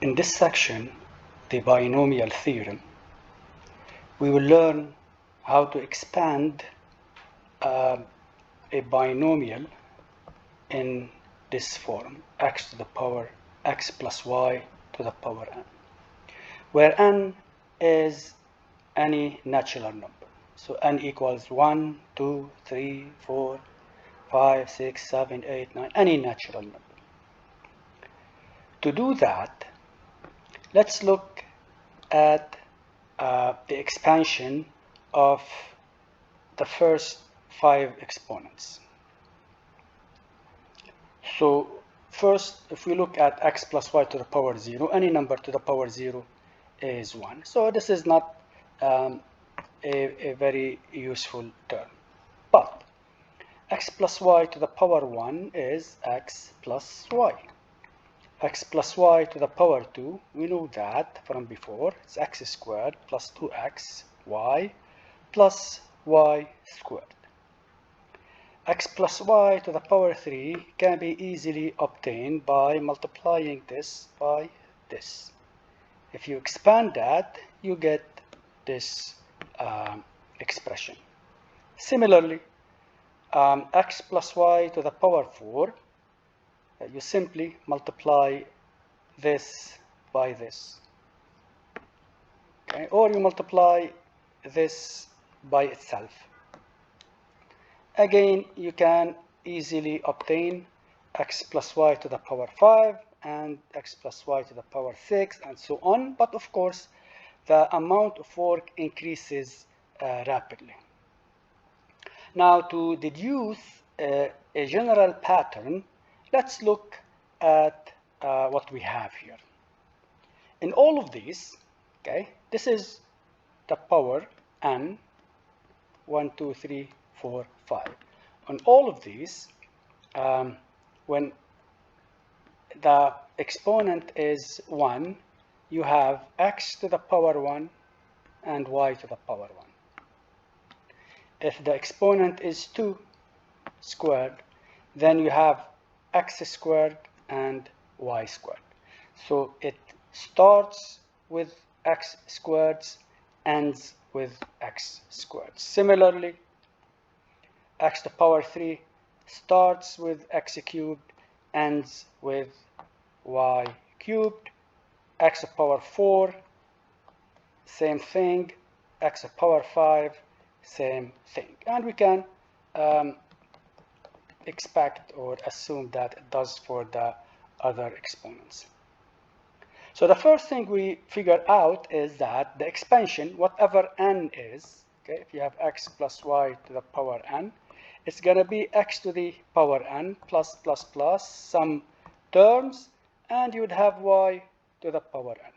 In this section, the binomial theorem, we will learn how to expand a binomial in this form, x to the power x plus y to the power n, where n is any natural number. So n equals 1, 2, 3, 4, 5, 6, 7, 8, 9, any natural number. To do that, let's look at the expansion of the first 5 exponents. So first, if we look at x plus y to the power 0, any number to the power 0 is 1. So this is not a very useful term. But x plus y to the power 1 is x plus y. X plus y to the power 2, we know that from before, it's x squared plus 2x y plus y squared. X plus y to the power 3 can be easily obtained by multiplying this by this. If you expand that, you get this expression. Similarly, x plus y to the power 4, you simply multiply this by this. Okay? Or you multiply this by itself. Again, you can easily obtain x plus y to the power 5 and x plus y to the power 6 and so on. But of course, the amount of work increases rapidly. Now, to deduce a general pattern, let's look at what we have here. In all of these, okay, this is the power n, 1, 2, 3, 4, 5. On all of these, when the exponent is 1, you have x to the power 1 and y to the power 1. If the exponent is 2 squared, then you have x squared and y squared. So it starts with x squared, ends with x squared. Similarly, x to the power 3 starts with x cubed, ends with y cubed. X to the power 4, same thing. X to the power 5, same thing. And we can expect or assume that it does for the other exponents. So the first thing we figure out is that the expansion, whatever n is, okay, if you have x plus y to the power n, it's going to be x to the power n plus plus plus some terms, and you would have y to the power n.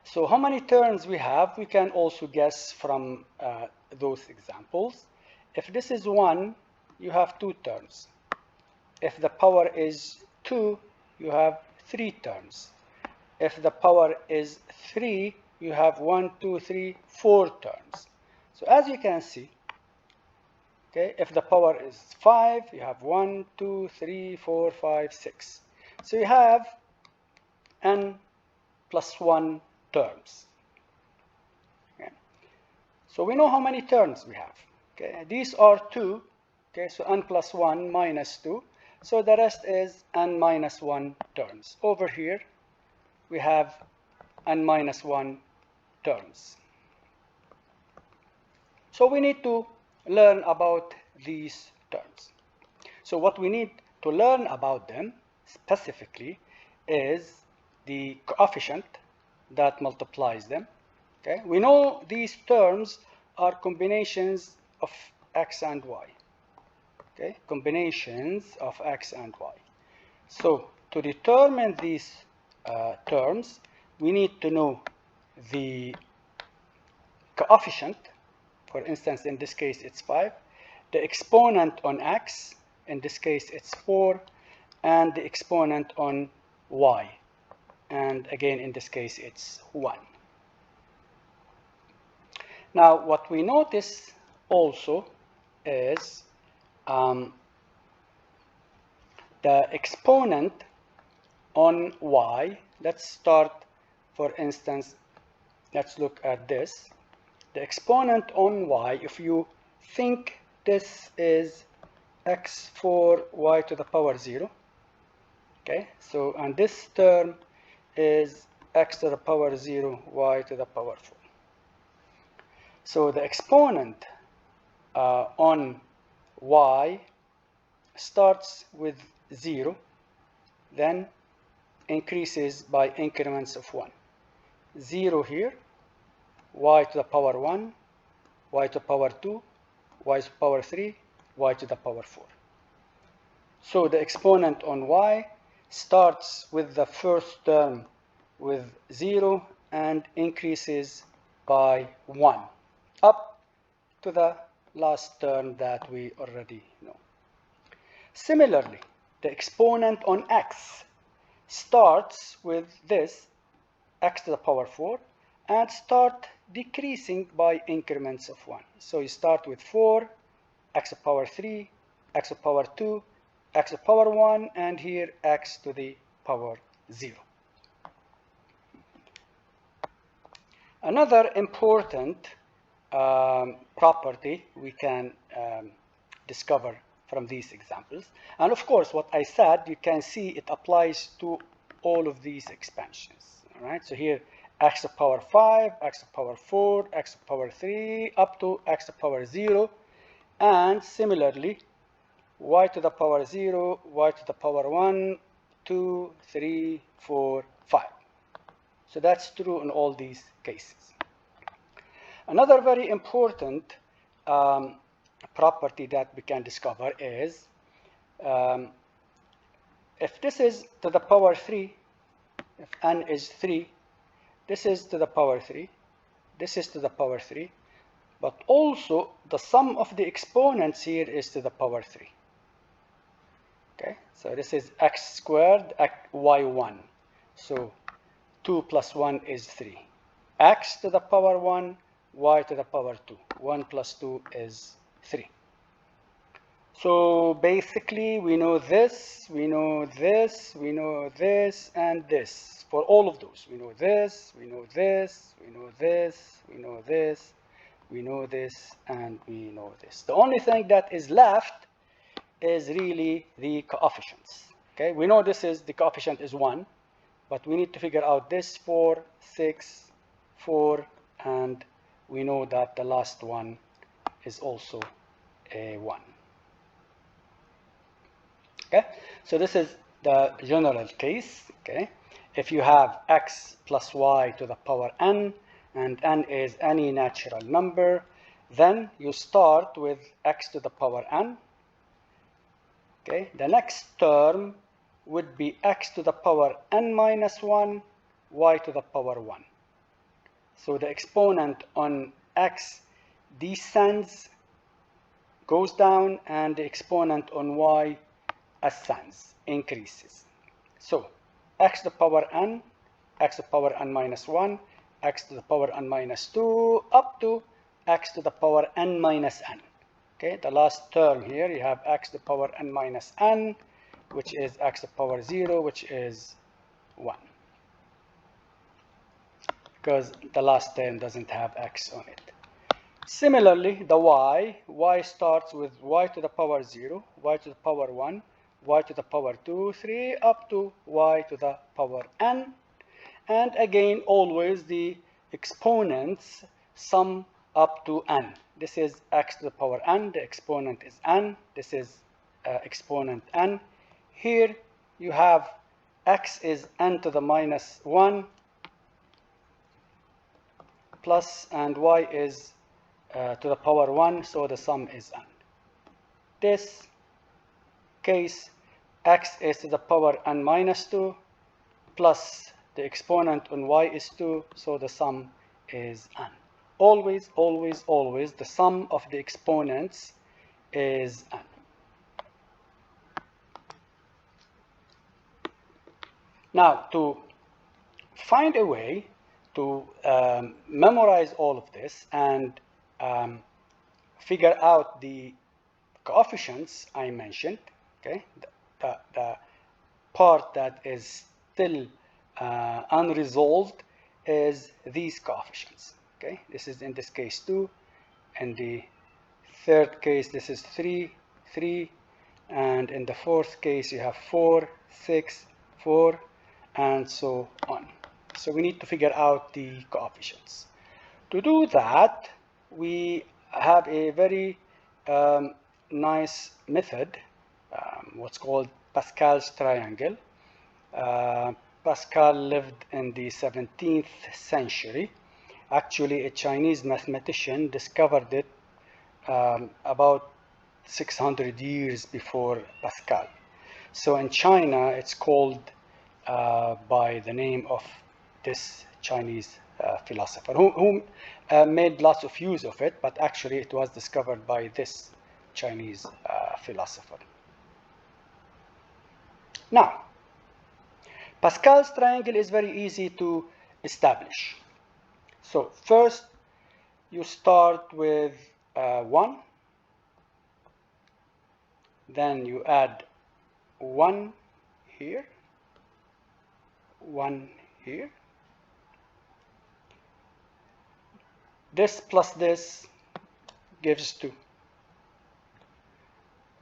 So how many terms we have, we can also guess from those examples. If this is 1, you have 2 terms. If the power is 2, you have 3 terms. If the power is 3, you have 1, 2, 3, 4 terms. So as you can see, okay, if the power is 5, you have 1, 2, 3, 4, 5, 6. So you have n plus 1 terms. Okay. So we know how many terms we have. Okay. These are 2. Okay, so n plus 1 minus 2. So the rest is n minus 1 terms. Over here, we have n minus 1 terms. So we need to learn about these terms. So what we need to learn about them specifically is the coefficient that multiplies them. Okay? We know these terms are combinations of x and y. Okay? Combinations of x and y. So to determine these terms, we need to know the coefficient. For instance, in this case, it's 5. The exponent on x, in this case, it's 4. And the exponent on y. And again, in this case, it's 1. Now, what we notice also is the exponent on y, let's start, for instance, let's look at this. The exponent on y, if you think this is x for y to the power 0, okay, so, and this term is x to the power 0, y to the power 4. So the exponent on y starts with 0, then increases by increments of 1. 0 here, y to the power 1, y to the power 2, y to the power 3, y to the power 4. So the exponent on y starts with the first term with 0 and increases by 1 up to the last term that we already know. Similarly, the exponent on x starts with this x to the power 4 and start decreasing by increments of 1. So you start with 4, x to the power 3, x to the power 2, x to the power 1, and here x to the power 0. Another important property we can discover from these examples, and of course what I said, you can see it applies to all of these expansions. All right, so here x to the power 5, x to the power 4, x to the power 3, up to x to the power 0, and similarly y to the power 0, y to the power 1, 2, 3, 4, 5. So that's true in all these cases. Another very important property that we can discover is if this is to the power 3, if n is 3, this is to the power 3, this is to the power 3, but also the sum of the exponents here is to the power 3. Okay, so this is x squared, y1. So 2 plus 1 is 3. X to the power 1, y to the power 2. 1 plus 2 is 3. So basically we know this, we know this, we know this, and this. For all of those, we know this, we know this, we know this, we know this, we know this, and we know this. The only thing that is left is really the coefficients. Okay, we know this is, the coefficient is 1, but we need to figure out this 4, 6, 4, and we know that the last one is also a 1. Okay, so this is the general case. Okay, if you have x plus y to the power n, and n is any natural number, then you start with x to the power n. Okay, the next term would be x to the power n minus 1, y to the power 1. So the exponent on x descends, goes down, and the exponent on y ascends, increases. So x to the power n, x to the power n minus 1, x to the power n minus 2, up to x to the power n minus n. Okay, the last term here, you have x to the power n minus n, which is x to the power 0, which is 1. Because the last term doesn't have x on it. Similarly, the y starts with y to the power 0, y to the power 1, y to the power 2, 3, up to y to the power n. And again, always the exponents sum up to n. This is x to the power n, the exponent is n, this is exponent n. Here you have x is n to the minus 1 plus, and y is to the power 1, so the sum is n. This case, x is to the power n minus 2 plus the exponent on y is 2, so the sum is n. Always, always, always, the sum of the exponents is n. Now, to find a way to memorize all of this and figure out the coefficients I mentioned, okay, the part that is still unresolved is these coefficients. Okay, this is in this case 2, and the third case this is 3, 3, and in the fourth case you have 4, 6, 4, and so on. So we need to figure out the coefficients. To do that, we have a very nice method, what's called Pascal's triangle. Pascal lived in the 17th century. Actually, a Chinese mathematician discovered it about 600 years before Pascal. So in China, it's called by the name of this Chinese philosopher who made lots of use of it, but actually it was discovered by this Chinese philosopher. Now, Pascal's triangle is very easy to establish. So first, you start with 1, then you add 1 here, 1 here. This plus this gives 2.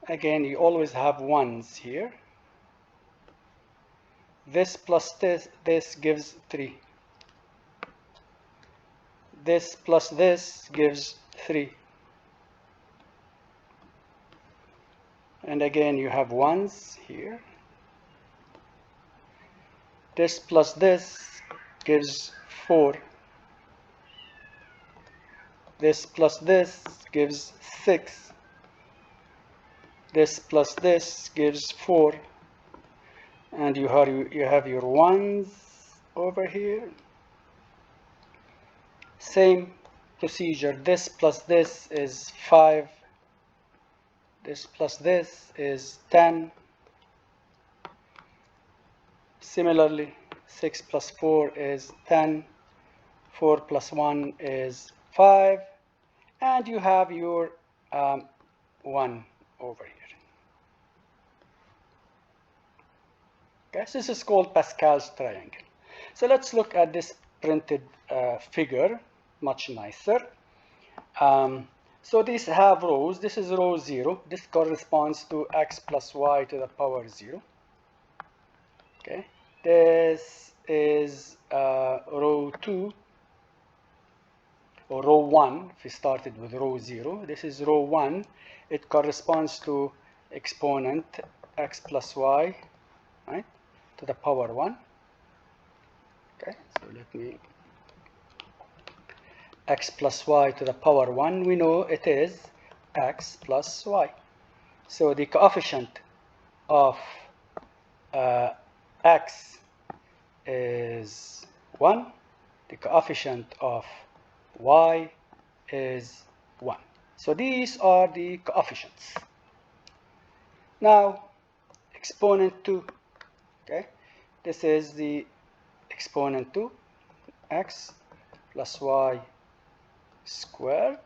Again, you always have 1s here. This plus this gives 3. This plus this gives 3. And again, you have 1s here. This plus this gives 4. This plus this gives 6. This plus this gives 4. And you have your 1s over here. Same procedure. This plus this is 5. This plus this is 10. Similarly, 6 plus 4 is 10. 4 plus 1 is 5. And you have your 1 over here. Okay, so this is called Pascal's triangle. So let's look at this printed figure, much nicer. So these have rows. This is row 0. This corresponds to x plus y to the power 0. Okay. This is row 2, or row 1, if we started with row 0. This is row 1. It corresponds to exponent x plus y, right, to the power 1. Okay, so let me, x plus y to the power 1, we know it is x plus y. So the coefficient of x is 1. The coefficient of y is 1. So these are the coefficients. Now, exponent 2. Okay, this is the exponent 2, x plus y squared.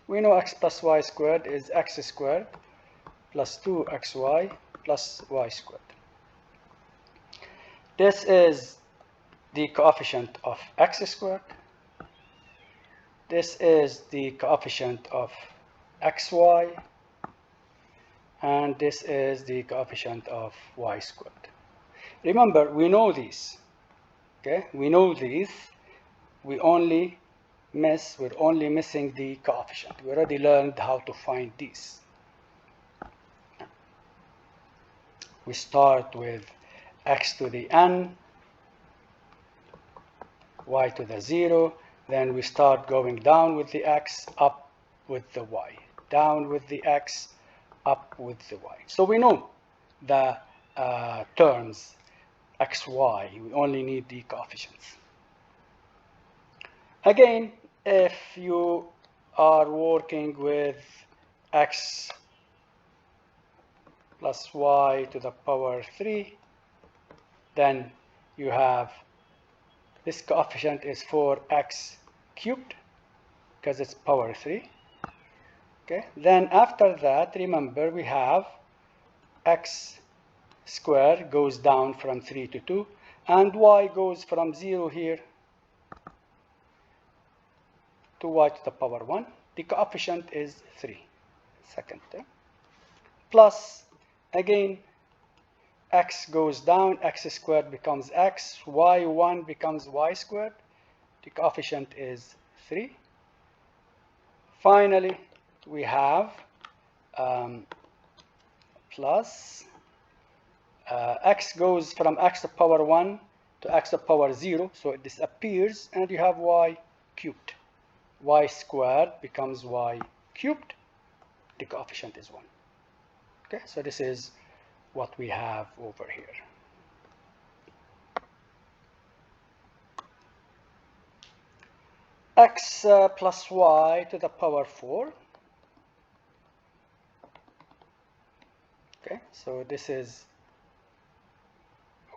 We know x plus y squared is x squared plus 2xy plus y squared. This is the coefficient of x squared. This is the coefficient of xy. And this is the coefficient of y squared. Remember, we know these. Okay, we know these. We're only missing the coefficient. We already learned how to find these. We start with x to the n, y to the 0. Then we start going down with the x, up with the y. Down with the x, up with the y. So we know the terms xy. We only need the coefficients. Again, if you are working with x plus y to the power 3, then you have this coefficient is 4x cubed because it's power 3. Okay. Then after that, remember we have x squared goes down from 3 to 2, and y goes from 0 here to y to the power 1. The coefficient is 3, second term. Plus, again, x goes down, x squared becomes x, y1 becomes y squared. The coefficient is 3. Finally, we have plus x goes from x to the power 1 to x to the power 0, so it disappears, and you have y cubed. Y squared becomes y cubed. The coefficient is 1. Okay, so this is what we have over here. X plus y to the power 4. Okay, so this is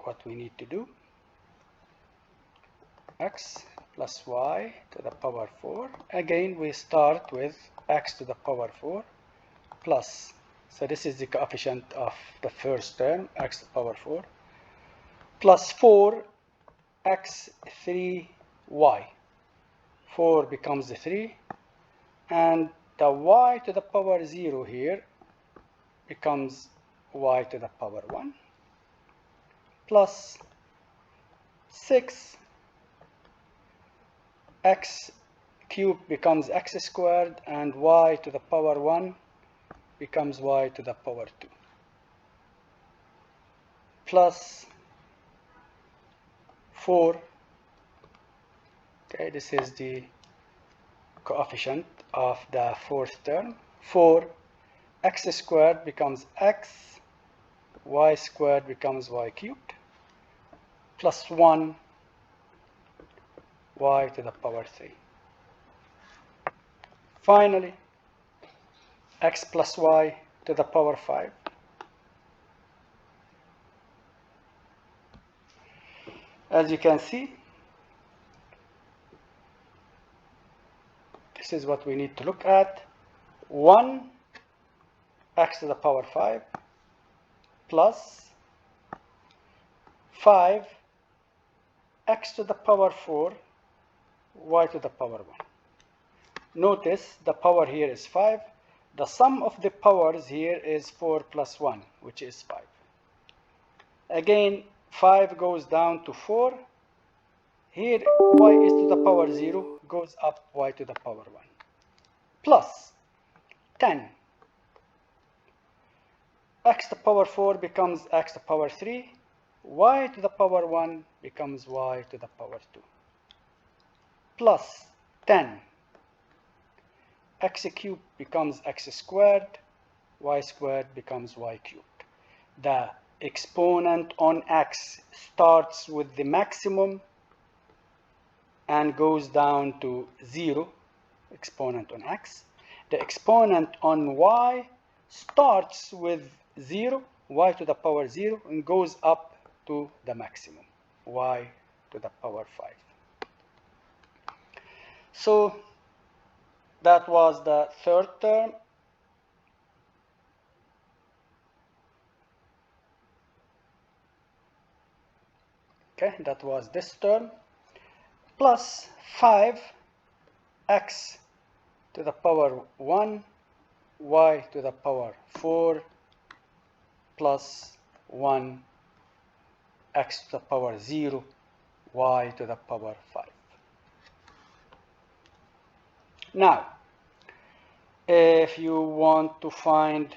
what we need to do. X plus y to the power 4. Again, we start with x to the power 4 plus, so this is the coefficient of the first term, x to the power 4, plus 4 x 3y. 4 becomes 3, and the y to the power 0 here becomes y to the power 1, plus 6 x cubed becomes x squared, and y to the power 1 becomes y to the power 2, plus 4. Okay, this is the coefficient of the fourth term. 4 x squared becomes x, y squared becomes y cubed, plus 1 y to the power 3. Finally, x plus y to the power 5. As you can see, this is what we need to look at. 1 x to the power 5 plus 5 x to the power 4 y to the power 1. Notice the power here is 5. The sum of the powers here is 4 plus 1, which is 5. Again, 5 goes down to 4. Here, y is to the power 0, goes up y to the power 1. Plus 10. X to the power 4 becomes x to the power 3. Y to the power 1 becomes y to the power 2. Plus 10. X cubed becomes x squared. Y squared becomes y cubed. The exponent on x starts with the maximum and goes down to 0, exponent on x. The exponent on y starts with 0, y to the power 0, and goes up to the maximum, y to the power 5. So that was the third term. Okay, that was this term. Plus 5 x to the power 1, y to the power 4, plus 1 x to the power 0, y to the power 5. Now, if you want to find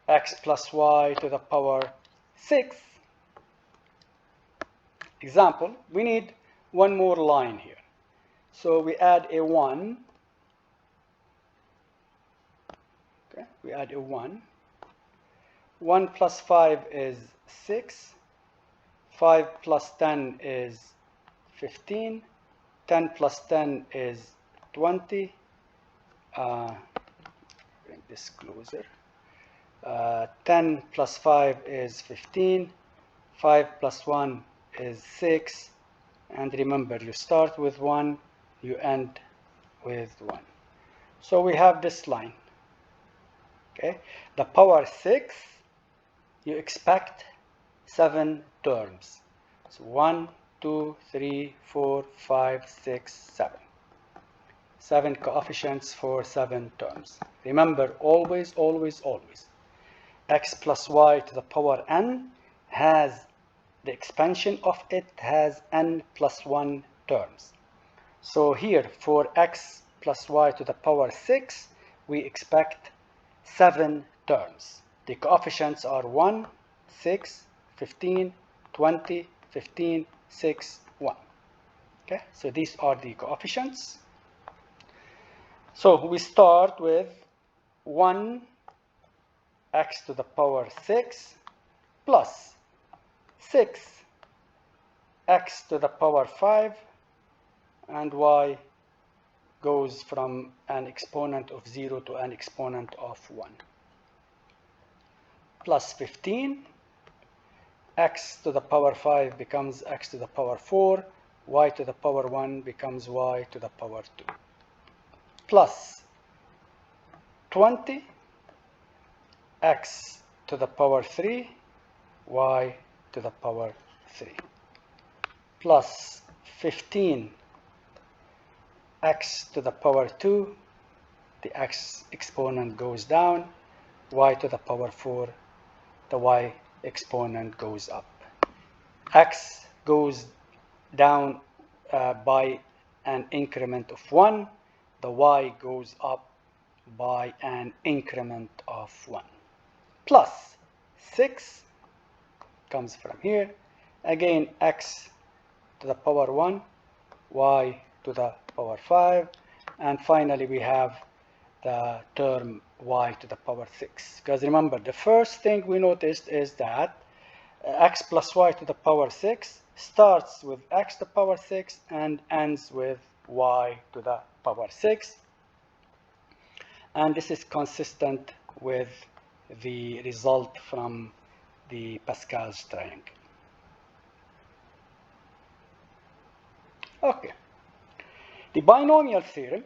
x plus y to the power 6, example, we need one more line here. So we add a 1. Okay, we add a 1. 1 plus 5 is 6. 5 plus 10 is 15. 10 plus 10 is 20. Bring this closer. 10 plus 5 is 15. 5 plus 1 is 6. And remember, you start with 1, you end with 1. So we have this line. Okay, the power 6, you expect 7 terms. So 1, 2, 3, 4, 5, 6, 7. 7 coefficients for 7 terms. Remember, always, always, always, x plus y to the power n has the expansion of it has n plus 1 terms. So here, for x plus y to the power 6, we expect 7 terms. The coefficients are 1, 6, 15, 20, 15, 6, 1. Okay, so these are the coefficients. So we start with 1 x to the power 6 plus 6 x to the power 5, and y goes from an exponent of 0 to an exponent of 1, plus 15, x to the power 5 becomes x to the power 4, y to the power 1 becomes y to the power 2, plus 20, x to the power 3, y to the power 3, plus 15, x to the power 2, the x exponent goes down, y to the power 4, the y exponent goes up. X goes down by an increment of 1, the y goes up by an increment of 1. Plus 6 comes from here. Again, x to the power 1, y to the power 5, and finally we have the term y to the power 6. Because remember, the first thing we noticed is that x plus y to the power 6 starts with x to the power 6 and ends with y to the power 6. And this is consistent with the result from the Pascal's triangle. Okay. The binomial theorem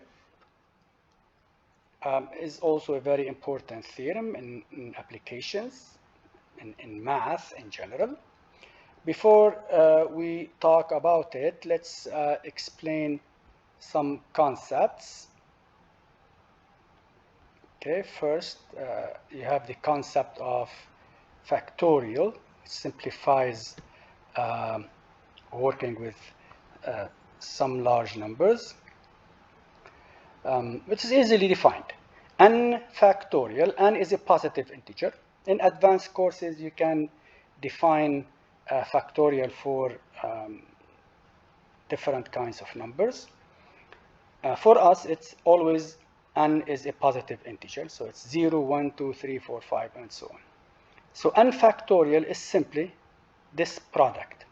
is also a very important theorem in applications, in math in general. Before we talk about it, let's explain some concepts. Okay, first you have the concept of factorial. It simplifies working with some large numbers, which is easily defined. N factorial, n is a positive integer. In advanced courses, you can define factorial for different kinds of numbers. For us, it's always n is a positive integer, so it's 0, 1, 2, 3, 4, 5, and so on. So n factorial is simply this product.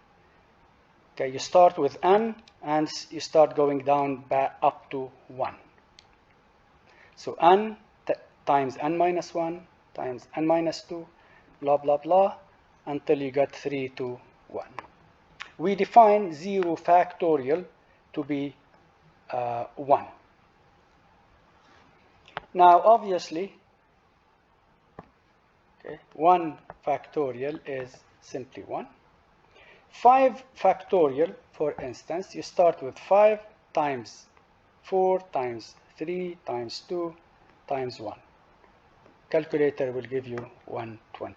Okay, you start with n, and you start going down back up to 1. So n times n minus 1 times n minus 2, blah, blah, blah, until you get 3 to 1. We define 0 factorial to be 1. Now, obviously, okay, 1 factorial is simply 1. 5 factorial, for instance, you start with 5 times 4 times 3 times 2 times 1. Calculator will give you 120.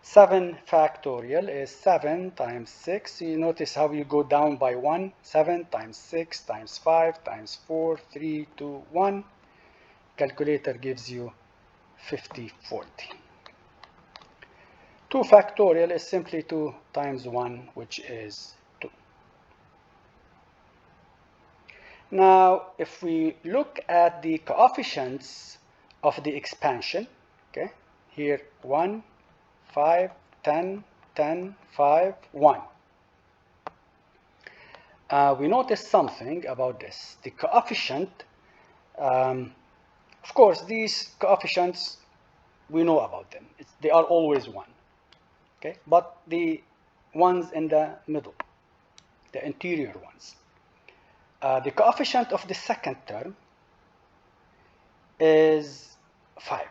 7 factorial is 7 times 6. You notice how you go down by 1. 7 times 6 times 5 times 4, 3, 2, 1. Calculator gives you 50, 40. 2 factorial is simply 2 times 1, which is 2. Now, if we look at the coefficients of the expansion, okay, here 1, 5, 10, 10, 5, 1. We notice something about this. The coefficient, of course, these coefficients, we know about them. They are always 1. Okay? But the ones in the middle, the interior ones, the coefficient of the second term is 5.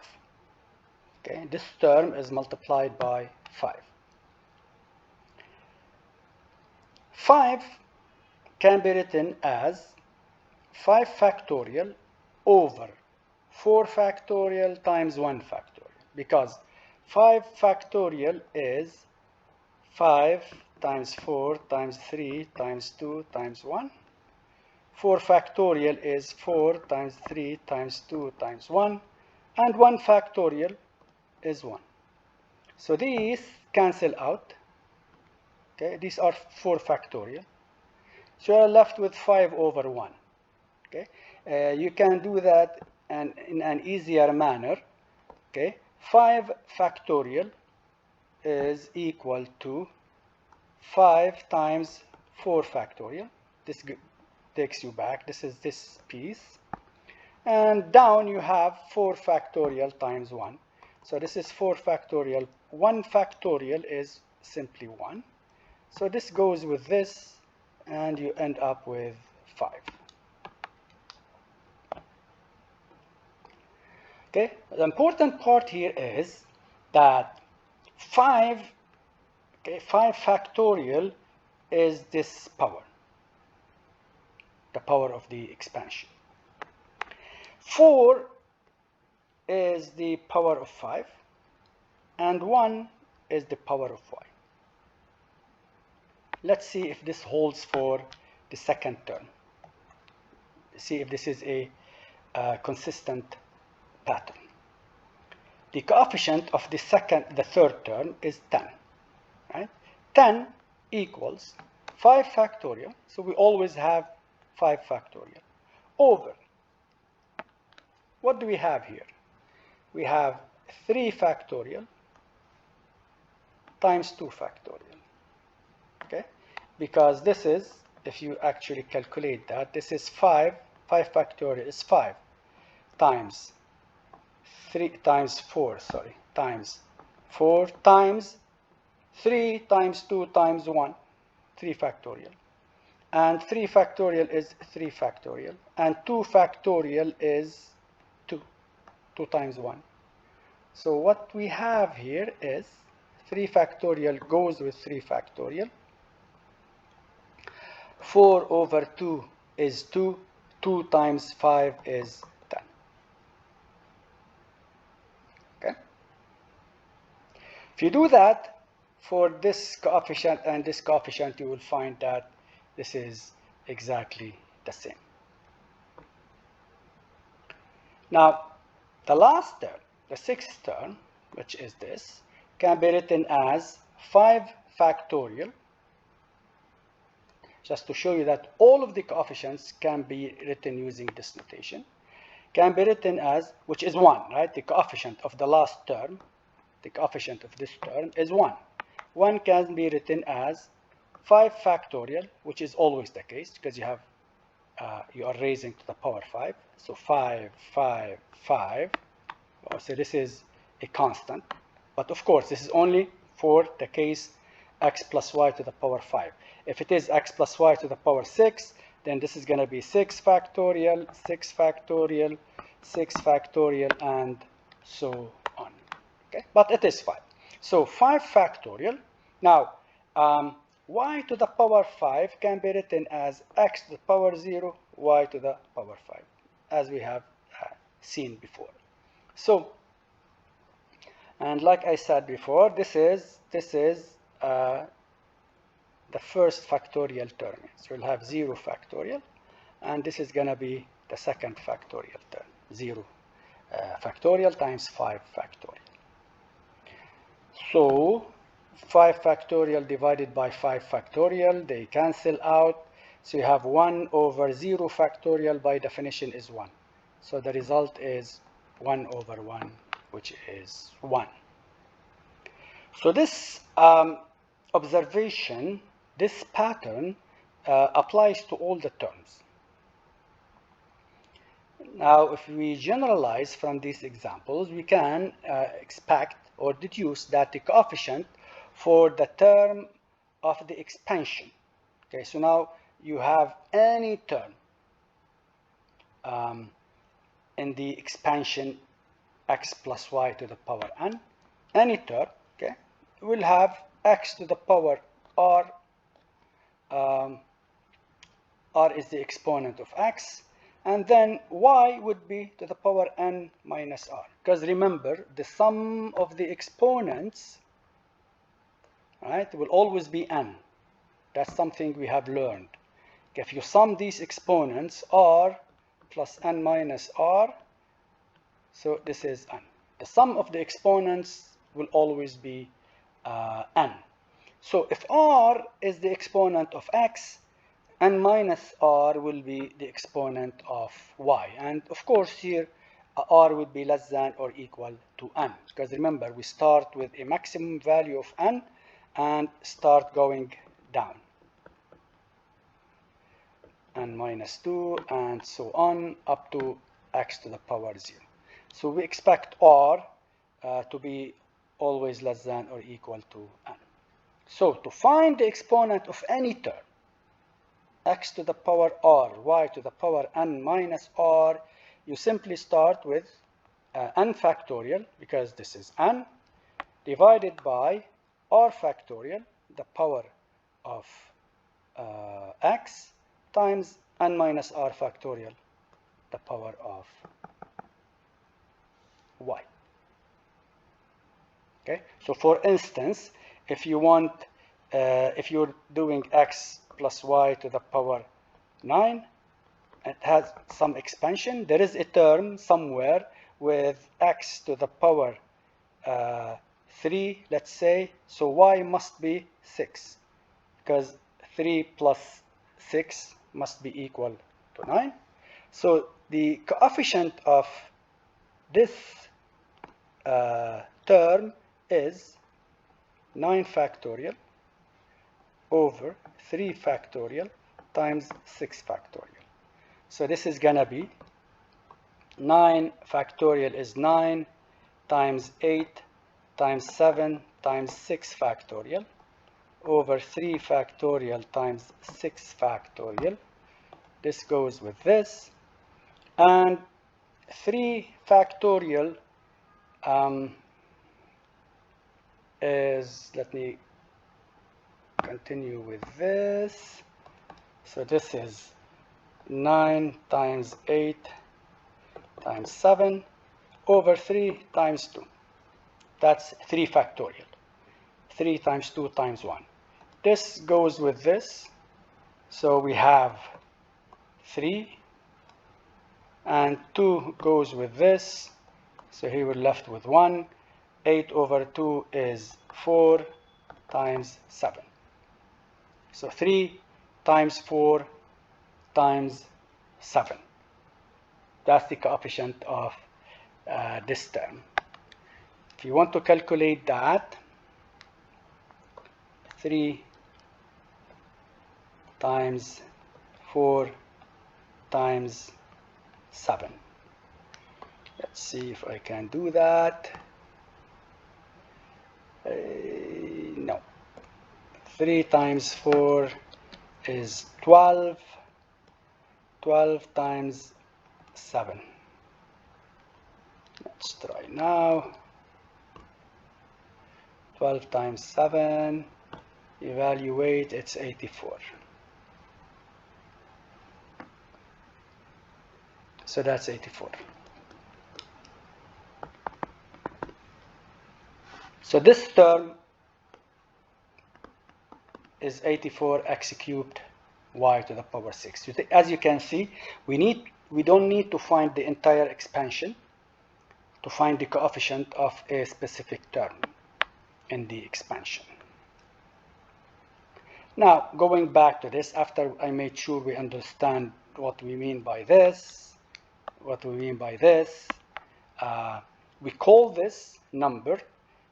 Okay, this term is multiplied by 5. 5 can be written as 5 factorial over 4 factorial times 1 factorial, because 5 factorial is 5 times 4 times 3 times 2 times 1. 4 factorial is 4 times 3 times 2 times 1, and 1 factorial is 1. So these cancel out. Okay, these are 4 factorial. So you're left with 5 over 1. Okay, you can do that in an easier manner. Okay, 5 factorial is equal to 5 times 4 factorial. This takes you back. This is this piece. And down you have 4 factorial times 1. So this is 4 factorial. 1 factorial is simply 1. So this goes with this, and you end up with 5. Okay, the important part here is that 5 factorial is this power, the power of the expansion. 4 is the power of 5, and 1 is the power of y. Let's see if this holds for the second term. See if this is a consistent pattern. The coefficient of the third term is 10. Right? 10 equals 5 factorial, so we always have 5 factorial, over, what do we have here? We have 3 factorial times 2 factorial. Okay? Because this is, if you actually calculate that, this is 5 factorial is 5 times 3 times 4, sorry, times 4 times 3 times 2 times 1, 3 factorial. And 3 factorial is 3 factorial. And 2 factorial is 2. 2 times 1. So what we have here is 3 factorial goes with 3 factorial. 4 over 2 is 2. 2 times 5 is 10. Okay? If you do that for this coefficient and this coefficient, you will find that this is exactly the same. Now, the last term, the sixth term, which is this, can be written as 5 factorial. Just to show you that all of the coefficients can be written using this notation. Can be written as, which is 1, right? The coefficient of the last term, the coefficient of this term is 1. 1 can be written as 5 factorial, which is always the case because you have you are raising to the power 5. So 5, 5, 5. So this is a constant. But of course, this is only for the case x plus y to the power 5. If it is x plus y to the power 6, then this is going to be 6 factorial, 6 factorial, 6 factorial, and so on. Okay? But it is 5. So 5 factorial. Now, y to the power 5 can be written as x to the power 0, y to the power 5, as we have seen before. So, and like I said before, this is the first factorial term. So we'll have 0 factorial, and this is going to be the second factorial term, 0 factorial times 5 factorial. So 5 factorial divided by 5 factorial, they cancel out. So you have 1 over 0 factorial, by definition is 1. So the result is 1 over 1, which is 1. So this observation, this pattern applies to all the terms. Now, if we generalize from these examples, we can expect or deduce that the coefficient for the term of the expansion. Okay, so now you have any term in the expansion x plus y to the power n, any term, okay, will have x to the power r. R is the exponent of x, and then y would be to the power n minus r. Because remember, the sum of the exponents, right, will always be n. That's something we have learned. If you sum these exponents, r plus n minus r, so this is n. The sum of the exponents will always be n. So if r is the exponent of x, n minus r will be the exponent of y. And of course here r would be less than or equal to n. Because remember, we start with a maximum value of n and start going down. N minus 2 and so on up to x to the power 0. So we expect r to be always less than or equal to n. So to find the exponent of any term, x to the power r, y to the power n minus r, you simply start with n factorial, because this is n, divided by r factorial, the power of x, times n minus r factorial, the power of y. Okay, so for instance, if you want, if you're doing x plus y to the power 9, it has some expansion. There is a term somewhere with x to the power 3, let's say, so y must be 6, because 3 plus 6 must be equal to 9. So the coefficient of this term is 9 factorial over 3 factorial times 6 factorial. So this is going to be 9 factorial is 9 times 8 times 7 times 6 factorial over 3 factorial times 6 factorial. This goes with this. And 3 factorial is, let me continue with this. So this is 9 times 8 times 7 over 3 times 2. That's 3 factorial. 3 times 2 times 1. This goes with this. So we have 3. And 2 goes with this. So here we're left with 1. 8 over 2 is 4 times 7. So 3 times 4 times 7. That's the coefficient of this term. If you want to calculate that, 3 times 4 times 7. Let's see if I can do that. No. 3 times 4 is 12. 12 times 7. Let's try now. 12 times 7. Evaluate, it's 84. So that's 84. So this term is 84 x cubed y to the power 6. As you can see, we don't need to find the entire expansion to find the coefficient of a specific term in the expansion. Now, going back to this, after I made sure we understand what we mean by this, we call this number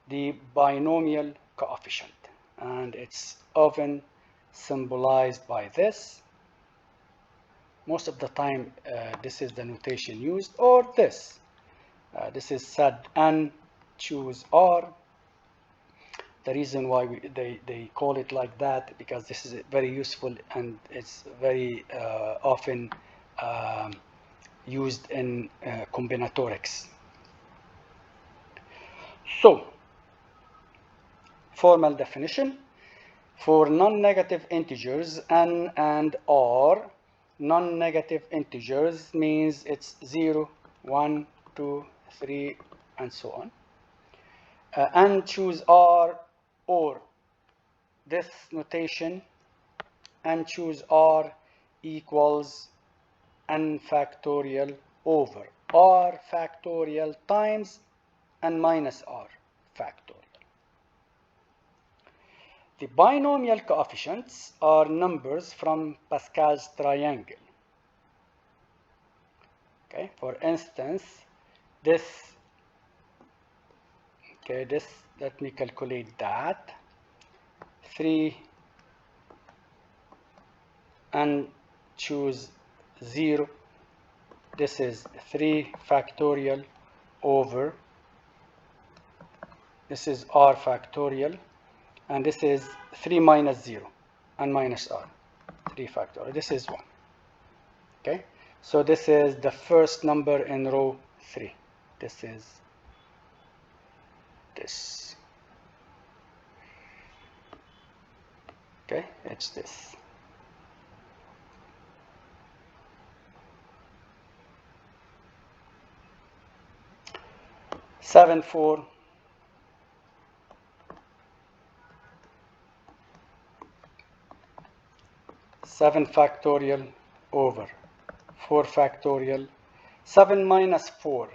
the binomial coefficient, and it's often symbolized by this. Most of the time, this is the notation used, or this. This is said n, choose r. The reason why they call it like that, because this is very useful and it's very often used in combinatorics. So, formal definition. For non-negative integers, n and r, non-negative integers means it's 0, 1, 2, 3, and so on. And choose r or this notation, and choose r equals n factorial over r factorial times n minus r factorial. The binomial coefficients are numbers from Pascal's triangle. Okay, for instance, this, let me calculate that. 3 and choose 0. This is 3 factorial over, this is r factorial, and this is 3 minus 0 and minus r, 3 factorial. This is 1. Okay, so this is the first number in row 3. This is this. Okay, it's this. Seven, 4, 7 factorial over 4 factorial, 7 minus 4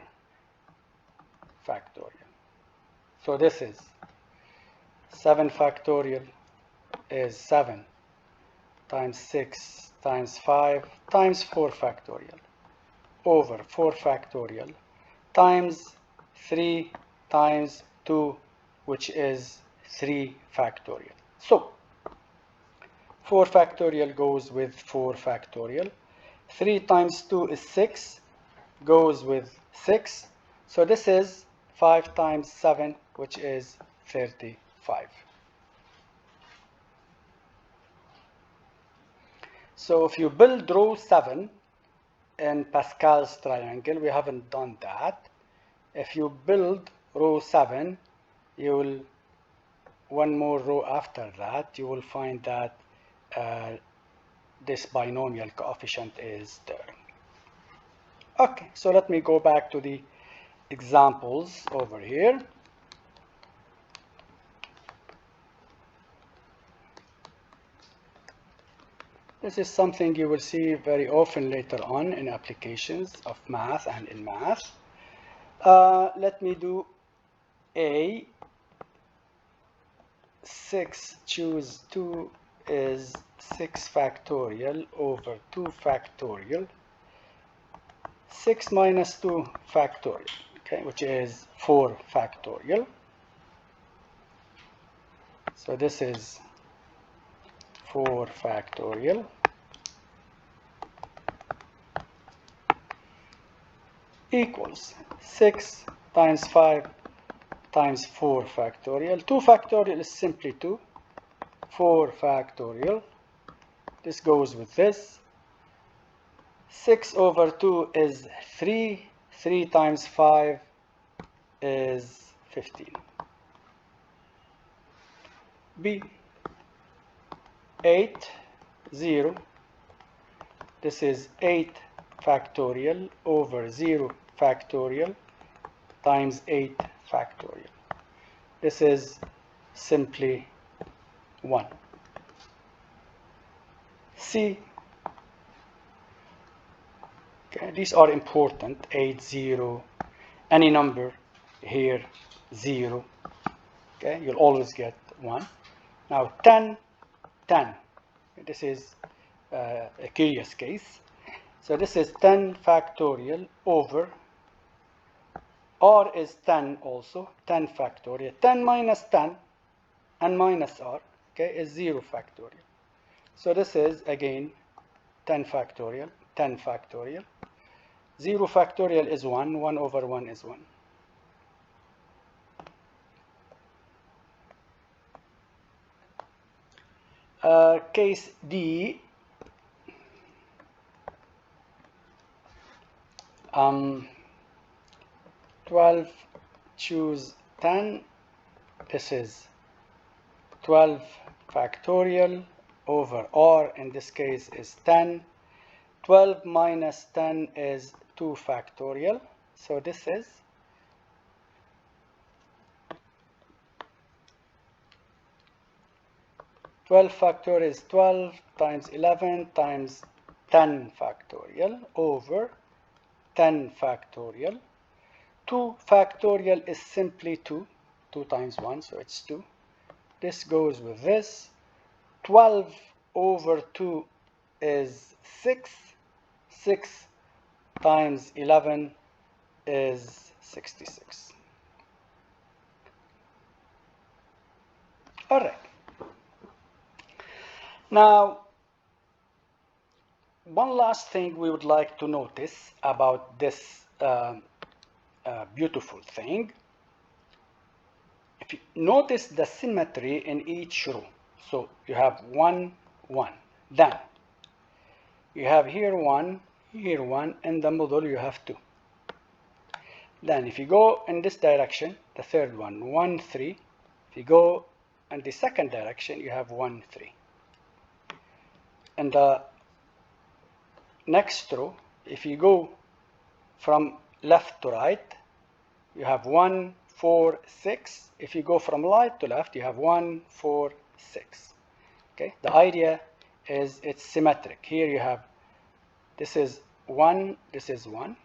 factorial. So this is 7 factorial is 7 times 6 times 5 times 4 factorial over 4 factorial times 3 times 2, which is 3 factorial. So 4 factorial goes with 4 factorial. 3 times 2 is 6, goes with 6. So this is 5 times 7, which is 35. So if you build row 7 in Pascal's triangle, we haven't done that. If you build row 7, you will, one more row after that, you will find that this binomial coefficient is there. Okay, so let me go back to the examples over here. This is something you will see very often later on in applications of math and in math. Let me do A. 6 choose 2 is 6 factorial over 2 factorial. 6 minus 2 factorial, okay, which is 4 factorial. So this is 4 factorial equals 6 times 5 times 4 factorial. 2 factorial is simply 2. 4 factorial. This goes with this. 6 over 2 is 3. 3 times 5 is 15. B. 8, 0. This is 8 factorial over 0 factorial times 8 factorial. This is simply 1. C. Okay, these are important. 8, 0, any number here, 0. Okay, you'll always get 1. Now 10, 10. This is a curious case. So this is 10 factorial over, r is 10 also, 10 factorial. 10 minus 10 and minus r, okay, is 0 factorial. So this is again 10 factorial, 10 factorial. 0 factorial is 1, 1 over 1 is 1. Case D, 12 choose 10. This is 12 factorial over r in this case is 10. 12 minus 10 is 2 factorial. So this is 12 factorial is 12 times 11 times 10 factorial over 10 factorial. 2 factorial is simply 2. 2 times 1, so it's 2. This goes with this. 12 over 2 is 6. 6 times 11 is 66. All right. Now, one last thing we would like to notice about this beautiful thing. If you notice the symmetry in each row, so you have 1, 1. Then you have here 1, here 1, in the middle you have 2. Then if you go in this direction, the third one, 1, 3. If you go in the second direction, you have 1, 3. In the next row, if you go from left to right, you have 1, 4, 6. If you go from right to left, you have 1, 4, 6. Okay, the idea is it's symmetric. Here you have, this is 1, this is 1.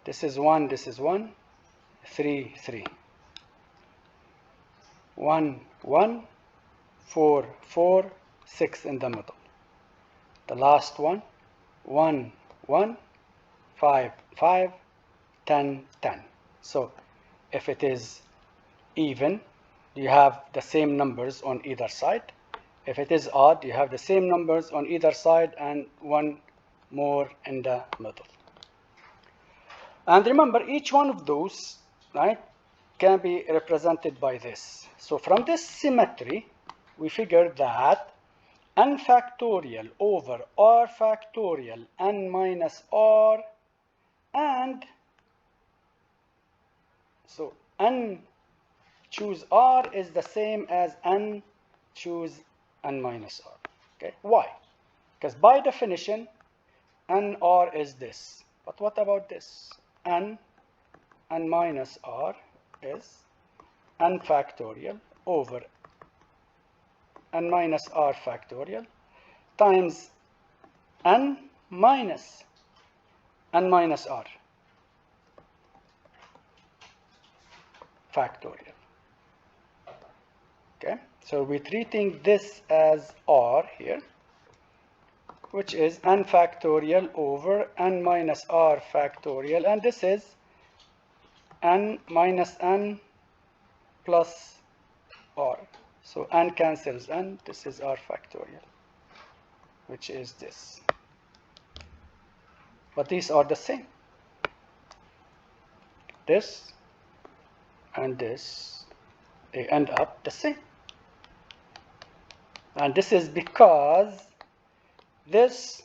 This is 1, this is 1. 3, 3. 1, 1. 4, 4. 6 in the middle. The last one, 1, 1. 5, 5. 10, 10. So if it is even, you have the same numbers on either side. If it is odd, you have the same numbers on either side and one more in the middle. And remember, each one of those, right, can be represented by this. So from this symmetry, we figure that n factorial over r factorial n minus r, and so n choose r is the same as n choose n minus r. Okay, why? Because by definition, nr is this. But what about this? n minus r is n factorial over n minus r factorial times n minus r factorial. Okay, so we're treating this as r here, which is n factorial over n minus r factorial, and this is n minus n plus r. So n cancels n, this is r factorial, which is this. But these are the same. This and this, they end up the same. And this is because this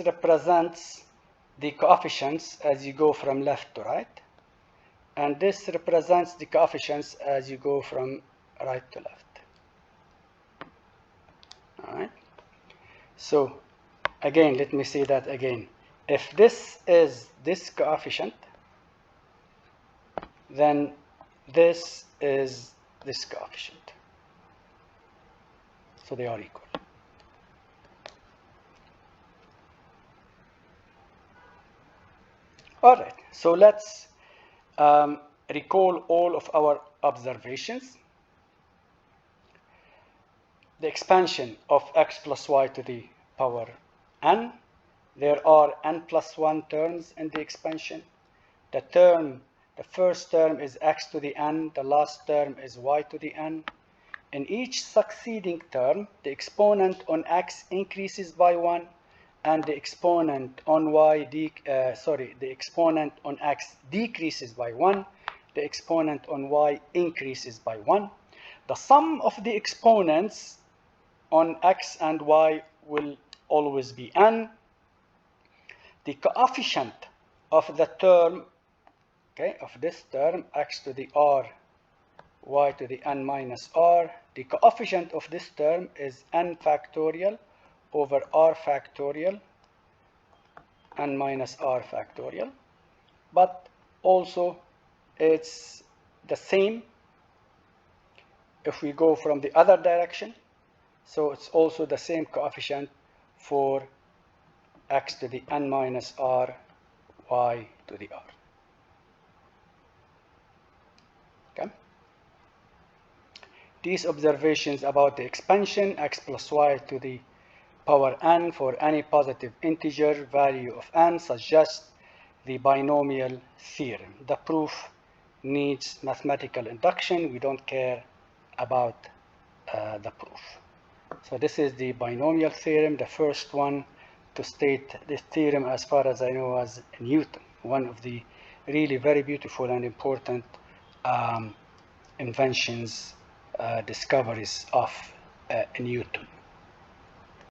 represents the coefficients as you go from left to right, and this represents the coefficients as you go from right to left. All right. So again, let me say that again. If this is this coefficient, then this is this coefficient. So they are equal. All right, so let's recall all of our observations. The expansion of x plus y to the power n. There are n plus 1 terms in the expansion. The first term is x to the n, the last term is y to the n. In each succeeding term, the exponent on x increases by 1, and the exponent on the exponent on x decreases by 1. The exponent on y increases by 1. The sum of the exponents on x and y will always be n. The coefficient of the term, okay, of this term, x to the r, y to the n minus r, the coefficient of this term is n factorial over r factorial, n minus r factorial, but also it's the same if we go from the other direction. So it's also the same coefficient for x to the n minus r, y to the r. Okay. These observations about the expansion x plus y to the power n for any positive integer value of n suggest the binomial theorem. The proof needs mathematical induction. We don't care about the proof. So this is the binomial theorem, the first one to state this theorem, as far as I know, was Newton, one of the really very beautiful and important inventions, discoveries of Newton.